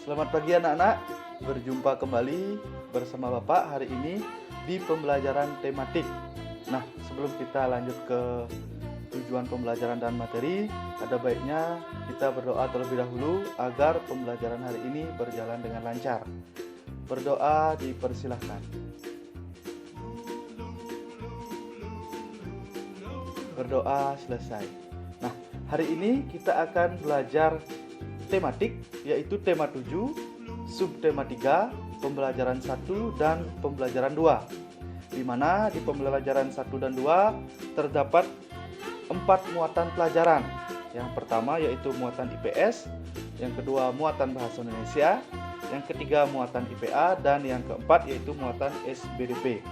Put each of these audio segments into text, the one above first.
Selamat pagi anak-anak, berjumpa kembali bersama Bapak hari ini di pembelajaran tematik. Nah, sebelum kita lanjut ke tujuan pembelajaran dan materi, ada baiknya kita berdoa terlebih dahulu agar pembelajaran hari ini berjalan dengan lancar. Berdoa dipersilahkan. Berdoa selesai. Nah, hari ini kita akan belajar tematik, yaitu tema 7, subtema 3, pembelajaran 1 dan pembelajaran 2. Di mana di pembelajaran 1 dan 2 terdapat 4 muatan pelajaran. Yang pertama yaitu muatan IPS, yang kedua muatan bahasa Indonesia, yang ketiga muatan IPA, dan yang keempat yaitu muatan SBDP.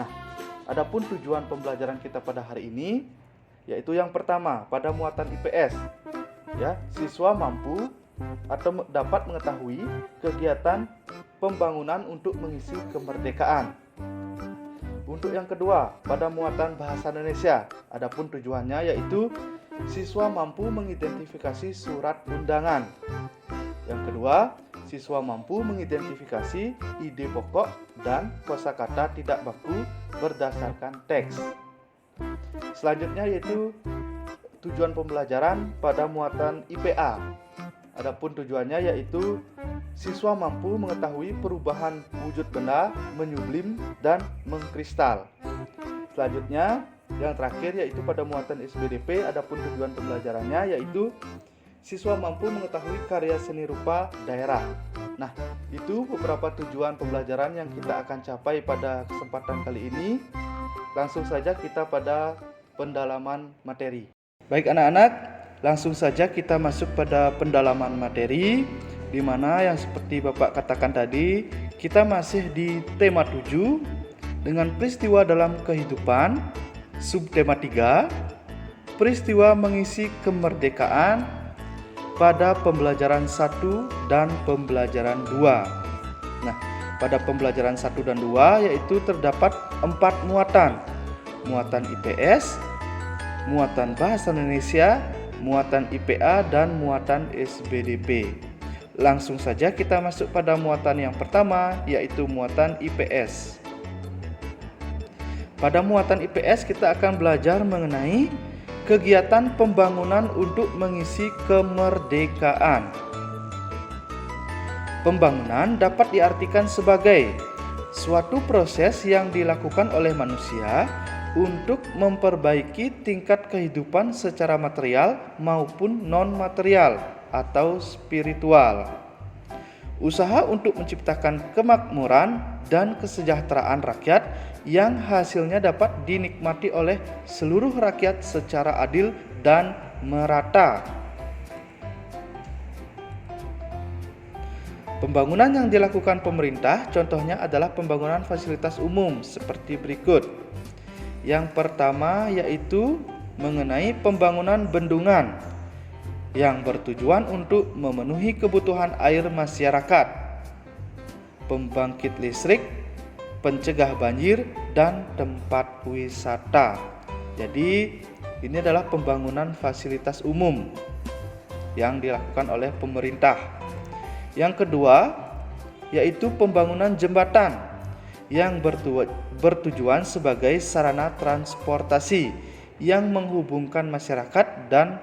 Nah, adapun tujuan pembelajaran kita pada hari ini yaitu yang pertama pada muatan IPS. Ya, siswa mampu atau dapat mengetahui kegiatan pembangunan untuk mengisi kemerdekaan. Untuk yang kedua, pada muatan bahasa Indonesia, adapun tujuannya yaitu siswa mampu mengidentifikasi surat undangan. Yang kedua, siswa mampu mengidentifikasi ide pokok dan kosakata tidak baku berdasarkan teks. Selanjutnya yaitu tujuan pembelajaran pada muatan IPA. Adapun tujuannya yaitu siswa mampu mengetahui perubahan wujud benda menyublim dan mengkristal. Selanjutnya yang terakhir yaitu pada muatan SBDP, adapun tujuan pembelajarannya yaitu siswa mampu mengetahui karya seni rupa daerah. Nah, itu beberapa tujuan pembelajaran yang kita akan capai pada kesempatan kali ini. Langsung saja kita pada pendalaman materi. Baik anak-anak, langsung saja kita masuk pada pendalaman materi, di mana yang seperti Bapak katakan tadi, kita masih di tema 7 dengan peristiwa dalam kehidupan, subtema 3, peristiwa mengisi kemerdekaan pada pembelajaran 1 dan pembelajaran 2. Nah, pada pembelajaran 1 dan 2 yaitu terdapat 4 muatan. Muatan IPS, muatan bahasa Indonesia, muatan IPA, dan muatan SBDP. Langsung saja kita masuk pada muatan yang pertama, yaitu muatan IPS. Pada muatan IPS kita akan belajar mengenai kegiatan pembangunan untuk mengisi kemerdekaan. Pembangunan dapat diartikan sebagai suatu proses yang dilakukan oleh manusia untuk memperbaiki tingkat kehidupan secara material maupun non-material atau spiritual. Usaha untuk menciptakan kemakmuran dan kesejahteraan rakyat yang hasilnya dapat dinikmati oleh seluruh rakyat secara adil dan merata. Pembangunan yang dilakukan pemerintah contohnya adalah pembangunan fasilitas umum seperti berikut. Yang pertama yaitu mengenai pembangunan bendungan yang bertujuan untuk memenuhi kebutuhan air masyarakat, pembangkit listrik, pencegah banjir, dan tempat wisata. Jadi ini adalah pembangunan fasilitas umum yang dilakukan oleh pemerintah. Yang kedua yaitu pembangunan jembatan yang bertujuan sebagai sarana transportasi yang menghubungkan masyarakat dan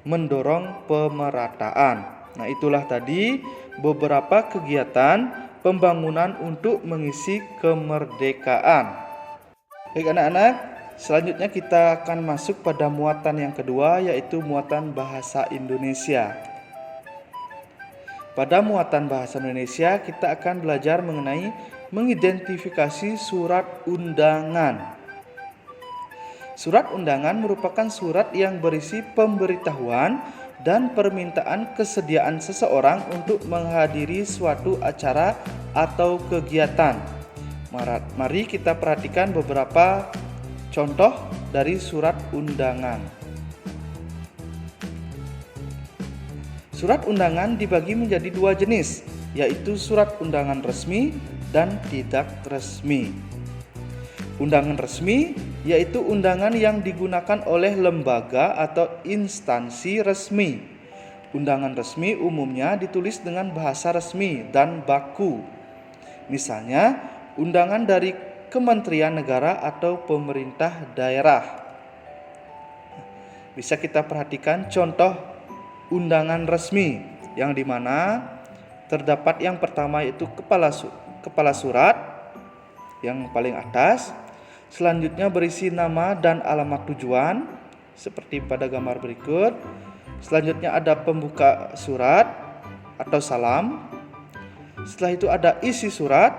mendorong pemerataan. Nah, itulah tadi beberapa kegiatan pembangunan untuk mengisi kemerdekaan. Baik anak-anak, selanjutnya kita akan masuk pada muatan yang kedua, yaitu muatan bahasa Indonesia. Pada muatan bahasa Indonesia kita akan belajar mengenai mengidentifikasi surat undangan. Surat undangan merupakan surat yang berisi pemberitahuan dan permintaan kesediaan seseorang untuk menghadiri suatu acara atau kegiatan. Mari kita perhatikan beberapa contoh dari surat undangan. Surat undangan dibagi menjadi 2 jenis, yaitu surat undangan resmi dan tidak resmi. Undangan resmi yaitu undangan yang digunakan oleh lembaga atau instansi resmi Undangan resmi umumnya ditulis dengan bahasa resmi dan baku. Misalnya, undangan dari Kementerian Negara atau pemerintah daerah. Bisa kita perhatikan contoh undangan resmi yang dimana terdapat yang pertama yaitu kepala surat yang paling atas. Selanjutnya berisi nama dan alamat tujuan seperti pada gambar berikut. Selanjutnya ada pembuka surat atau salam. Setelah itu ada isi surat.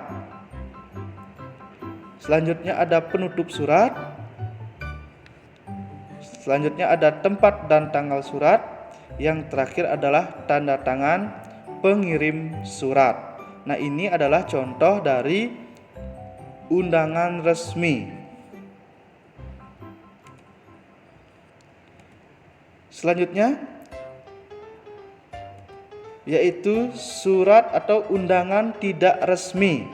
Selanjutnya ada penutup surat. Selanjutnya ada tempat dan tanggal surat. Yang terakhir adalah tanda tangan pengirim surat. Nah, ini adalah contoh dari undangan resmi. Selanjutnya yaitu surat atau undangan tidak resmi.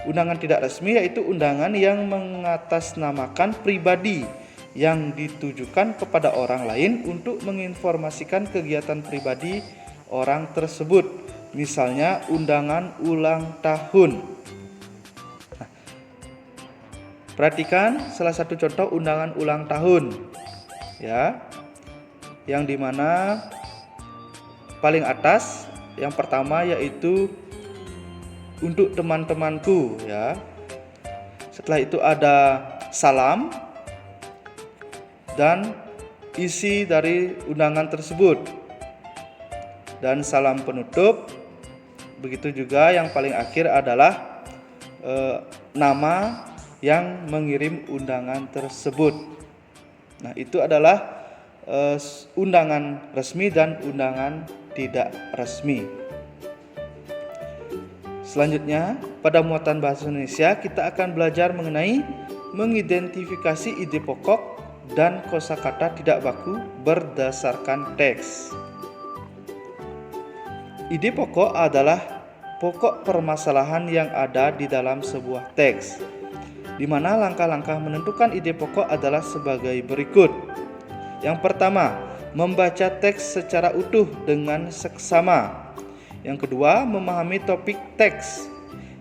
Undangan tidak resmi yaitu undangan yang mengatasnamakan pribadi yang ditujukan kepada orang lain untuk menginformasikan kegiatan pribadi orang tersebut. Misalnya undangan ulang tahun. Nah, perhatikan salah satu contoh undangan ulang tahun, ya, yang dimana paling atas yang pertama yaitu untuk teman-temanku, ya. Setelah itu ada salam dan isi dari undangan tersebut dan salam penutup. Begitu juga yang paling akhir adalah nama yang mengirim undangan tersebut. Nah, itu adalah undangan resmi dan undangan tidak resmi. Selanjutnya, pada muatan bahasa Indonesia kita akan belajar mengenai mengidentifikasi ide pokok dan kosakata tidak baku berdasarkan teks. Ide pokok adalah pokok permasalahan yang ada di dalam sebuah teks, di mana langkah-langkah menentukan ide pokok adalah sebagai berikut. Yang pertama, membaca teks secara utuh dengan seksama. Yang kedua, memahami topik teks.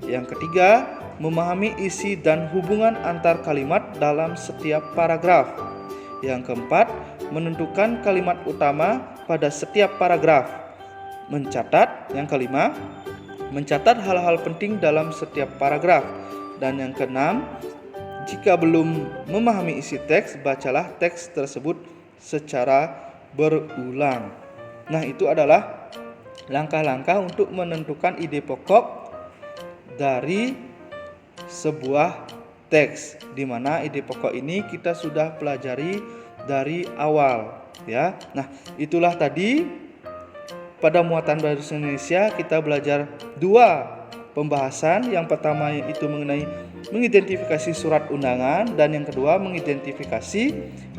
Yang ketiga, memahami isi dan hubungan antar kalimat dalam setiap paragraf. Yang keempat, menentukan kalimat utama pada setiap paragraf. Mencatat. Yang kelima, mencatat hal-hal penting dalam setiap paragraf. Dan yang keenam, jika belum memahami isi teks, bacalah teks tersebut secara berulang. Nah, itu adalah langkah-langkah untuk menentukan ide pokok dari sebuah teks, di mana ide pokok ini kita sudah pelajari dari awal, ya. Nah, itulah tadi pada muatan bahasa Indonesia kita belajar dua pembahasan. Yang pertama itu mengenai mengidentifikasi surat undangan, dan yang kedua mengidentifikasi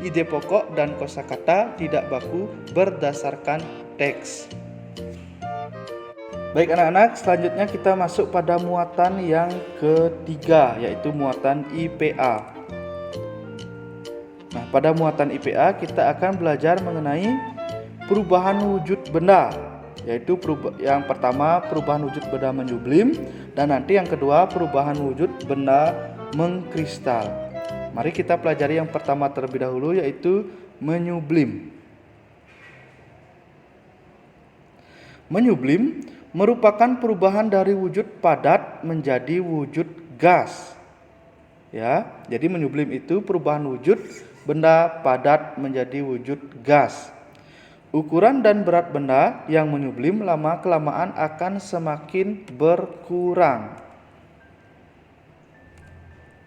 ide pokok dan kosakata tidak baku berdasarkan teks. Baik anak-anak, selanjutnya kita masuk pada muatan yang ketiga, yaitu muatan IPA. Nah, pada muatan IPA kita akan belajar mengenai perubahan wujud benda, yaitu yang pertama perubahan wujud benda menyublim, dan nanti yang kedua perubahan wujud benda mengkristal. Mari kita pelajari yang pertama terlebih dahulu, yaitu menyublim. Menyublim merupakan perubahan dari wujud padat menjadi wujud gas. Ya, jadi menyublim itu perubahan wujud benda padat menjadi wujud gas. Ukuran dan berat benda yang menyublim lama-kelamaan akan semakin berkurang.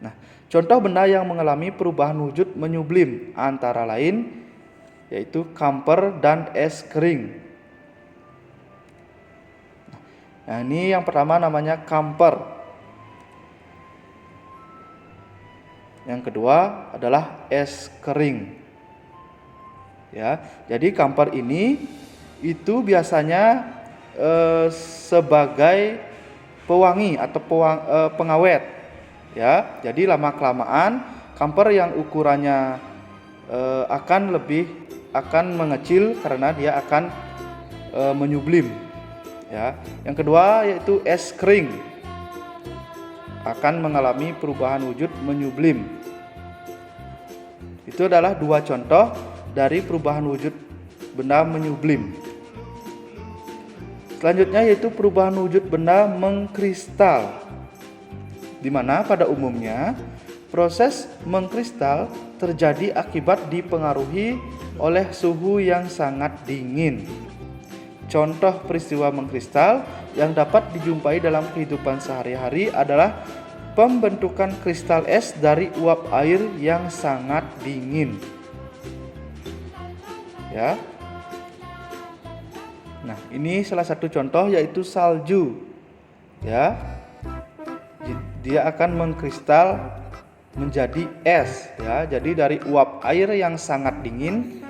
Nah, contoh benda yang mengalami perubahan wujud menyublim antara lain yaitu kamper dan es kering. Nah, ini yang pertama namanya kamper. Yang kedua adalah es kering. Ya, jadi kamper ini itu biasanya sebagai pewangi atau pengawet. Ya, jadi lama kelamaan kamper yang ukurannya akan mengecil karena dia akan menyublim. Ya. Yang kedua yaitu es kering akan mengalami perubahan wujud menyublim. Itu adalah dua contoh dari perubahan wujud benda menyublim. Selanjutnya yaitu perubahan wujud benda mengkristal, di mana pada umumnya proses mengkristal terjadi akibat dipengaruhi oleh suhu yang sangat dingin. Contoh peristiwa mengkristal yang dapat dijumpai dalam kehidupan sehari-hari adalah pembentukan kristal es dari uap air yang sangat dingin. Ya. Nah, ini salah satu contoh yaitu salju. Ya. Dia akan mengkristal menjadi es, ya. Jadi dari uap air yang sangat dingin,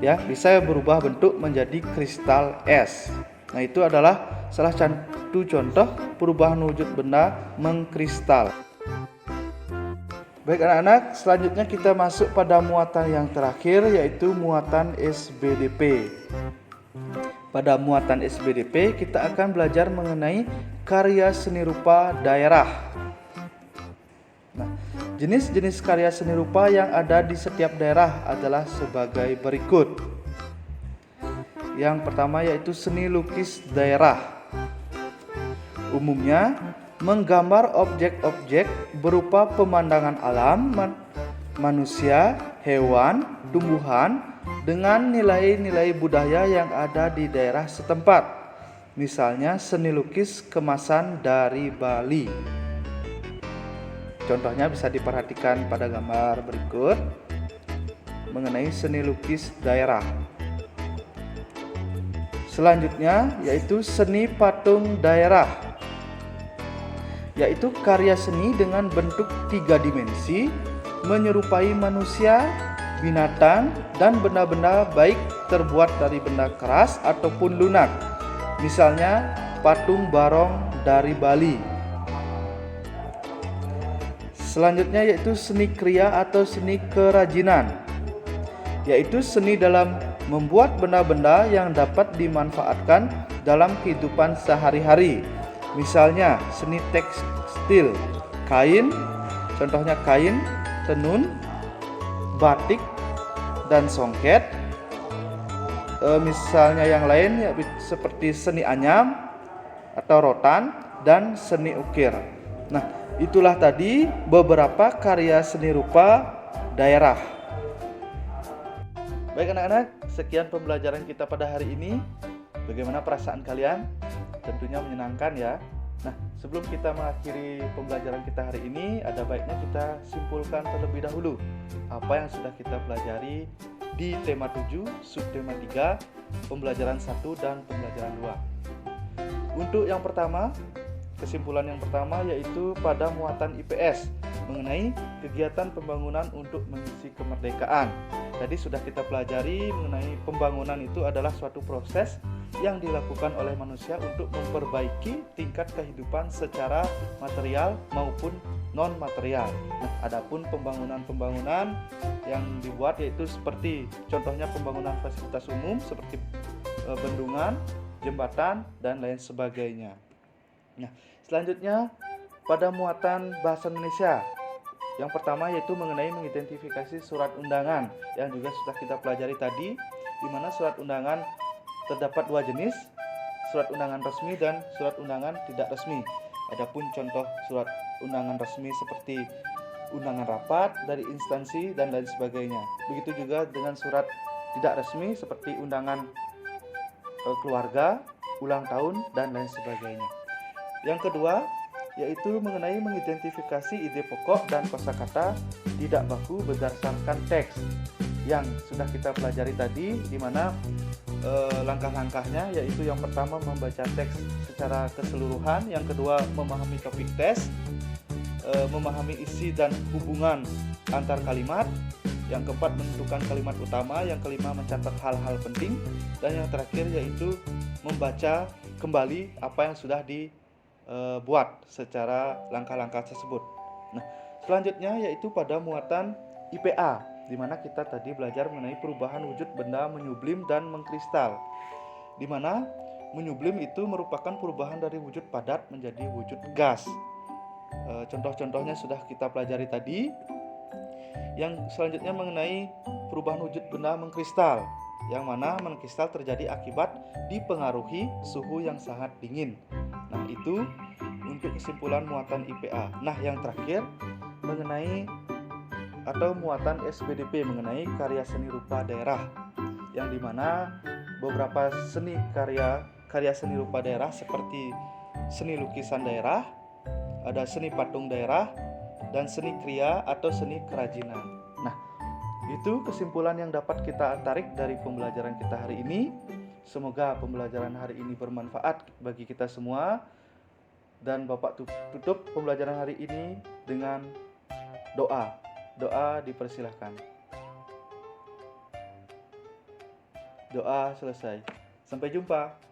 ya, bisa berubah bentuk menjadi kristal es. Nah, itu adalah salah satu contoh perubahan wujud benda mengkristal. Baik anak-anak, selanjutnya kita masuk pada muatan yang terakhir yaitu muatan SBDP. Pada muatan SBDP kita akan belajar mengenai karya seni rupa daerah. Nah, jenis-jenis karya seni rupa yang ada di setiap daerah adalah sebagai berikut. Yang pertama yaitu seni lukis daerah. Umumnya menggambar objek-objek berupa pemandangan alam, manusia, hewan, tumbuhan dengan nilai-nilai budaya yang ada di daerah setempat. Misalnya seni lukis kemasan dari Bali. Contohnya bisa diperhatikan pada gambar berikut mengenai seni lukis daerah. Selanjutnya yaitu seni patung daerah, yaitu karya seni dengan bentuk 3 dimensi menyerupai manusia, binatang, dan benda-benda baik terbuat dari benda keras ataupun lunak. Misalnya patung barong dari Bali. Selanjutnya yaitu seni kriya atau seni kerajinan, yaitu seni dalam membuat benda-benda yang dapat dimanfaatkan dalam kehidupan sehari-hari. Misalnya seni tekstil, kain, contohnya kain, tenun, batik, dan songket. Misalnya yang lain ya, seperti seni anyam atau rotan dan seni ukir. Nah, itulah tadi beberapa karya seni rupa daerah. Baik anak-anak, sekian pembelajaran kita pada hari ini. Bagaimana perasaan kalian? Tentunya menyenangkan ya. Nah, sebelum kita mengakhiri pembelajaran kita hari ini, ada baiknya kita simpulkan terlebih dahulu apa yang sudah kita pelajari di tema 7, subtema 3, pembelajaran 1 dan pembelajaran 2. Untuk yang pertama, kesimpulan yang pertama yaitu pada muatan IPS mengenai kegiatan pembangunan untuk mengisi kemerdekaan. Tadi sudah kita pelajari mengenai pembangunan itu adalah suatu proses yang dilakukan oleh manusia untuk memperbaiki tingkat kehidupan secara material maupun non material. Nah, adapun pembangunan-pembangunan yang dibuat yaitu seperti contohnya pembangunan fasilitas umum seperti bendungan, jembatan, dan lain sebagainya. Nah, selanjutnya pada muatan bahasa Indonesia. Yang pertama yaitu mengenai mengidentifikasi surat undangan yang juga sudah kita pelajari tadi, di mana surat undangan terdapat 2 jenis, surat undangan resmi dan surat undangan tidak resmi. Adapun contoh surat undangan resmi seperti undangan rapat dari instansi dan lain sebagainya. Begitu juga dengan surat tidak resmi seperti undangan keluarga, ulang tahun, dan lain sebagainya. Yang kedua yaitu mengenai mengidentifikasi ide pokok dan kosakata tidak baku berdasarkan teks yang sudah kita pelajari tadi, di mana langkah-langkahnya yaitu yang pertama membaca teks secara keseluruhan, yang kedua memahami topik tes, memahami isi dan hubungan antar kalimat, yang keempat menentukan kalimat utama, yang kelima mencatat hal-hal penting, dan yang terakhir yaitu membaca kembali apa yang sudah dibuat secara langkah-langkah tersebut. Nah, selanjutnya yaitu pada muatan IPA, di mana kita tadi belajar mengenai perubahan wujud benda menyublim dan mengkristal. di mana menyublim itu merupakan perubahan dari wujud padat menjadi wujud gas. Contoh-contohnya sudah kita pelajari tadi. Yang selanjutnya mengenai perubahan wujud benda mengkristal, yang mana mengkristal terjadi akibat dipengaruhi suhu yang sangat dingin. Nah, itu untuk kesimpulan muatan IPA. Nah, yang terakhir mengenai atau muatan SPDP mengenai karya seni rupa daerah, yang dimana beberapa karya seni rupa daerah seperti seni lukisan daerah, ada seni patung daerah, dan seni kriya atau seni kerajinan. Nah, itu kesimpulan yang dapat kita tarik dari pembelajaran kita hari ini. Semoga pembelajaran hari ini bermanfaat bagi kita semua. Dan Bapak tutup pembelajaran hari ini dengan doa. Doa dipersilahkan. Doa selesai. Sampai jumpa.